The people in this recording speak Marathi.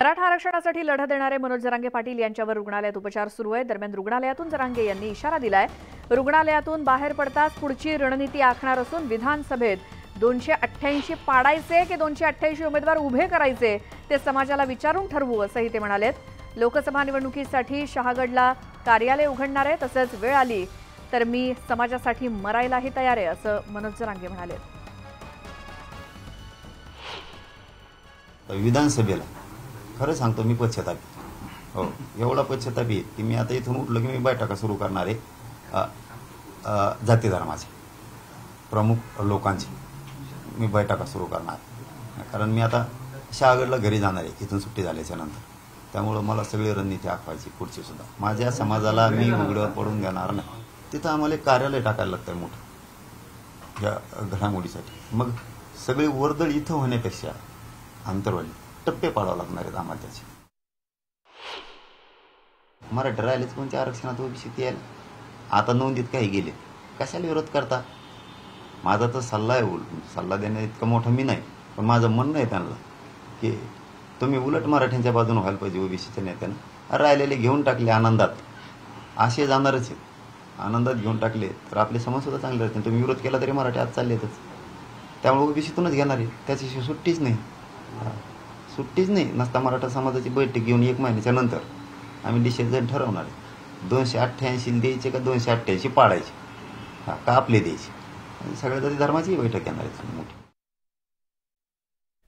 मराठा आरक्षणासाठी लढा देणारे मनोज जरांगे पाटील यांच्यावर रुग्णालयात उपचार सुरू आहे। दरम्यान रुग्णालयातून जरांगे यांनी इशारा दिलाय। रुग्णालयातून बाहेर पडताच पुढची रणनीती आखणार असून विधानसभेत 288 पाडायचे की 288 उमेदवार उभे करायचे ते समाजाला विचारून ठरवू असंही ते म्हणालेत। लोकसभा निवडणुकीसाठी शहागडला कार्यालय उघडणार आहे, तसंच वेळ आली तर मी समाजासाठी मरायलाही तयार आहे असं मनोज जरांगे म्हणाले। विधानसभेला खरं सांगतो मी पश्चातापी, हो एवढा पश्चातापी की मी आता इथून उठलो की मी बैठका सुरू करणार आहे। जाती धर्माचे प्रमुख लोकांची मी बैठका सुरू करणार, कारण मी आता शहागडला घरी जाणार आहे इथून सुट्टी झाल्याच्या नंतर। त्यामुळे मला सगळी रणनीती आखवायची पुढची सुद्धा। माझ्या समाजाला मी उघड्यावर पडून घेणार नाही। तिथं आम्हाला एक कार्यालय टाकायला लागतं मोठं या घडामोडीसाठी। मग सगळी वर्दळ इथं होण्यापेक्षा अंतरवाली टप्पे पाडावे लागणार आहेत आम्हाला त्याचे। मराठा राहिलेच कोणत्या आरक्षणात ओबीसी यायला आता नोंदीत काही गेले, कशाला विरोध करता? माझा तर सल्ला आहे, सल्ला देणं इतका मोठा मी नाही, पण माझं म्हणणं आहे त्यांना की तुम्ही उलट मराठ्यांच्या बाजूने व्हायला पाहिजे। ओबीसीच्या नेत्यांना राहिलेले घेऊन टाकले आनंदात, असे जाणारच आहेत। आनंदात घेऊन टाकले तर आपले समाज सुद्धा चांगले राहते। तुम्ही विरोध केला तरी मराठी आज चाललेतच, त्यामुळे ओबीसीतूनच घेणार आहे, त्याच्याशिवाय सुट्टीच नाही। सुट्टीच नाही नसता मराठा समाजाची बैठक घेऊन 1 महिन्याच्या नंतर आम्ही डिसिजन ठरवणार आहे 288 द्यायचे का 288 पाडायचे, का आपले द्यायचे। सगळ्या जाती धर्माची बैठक घेणार आहे मोठी।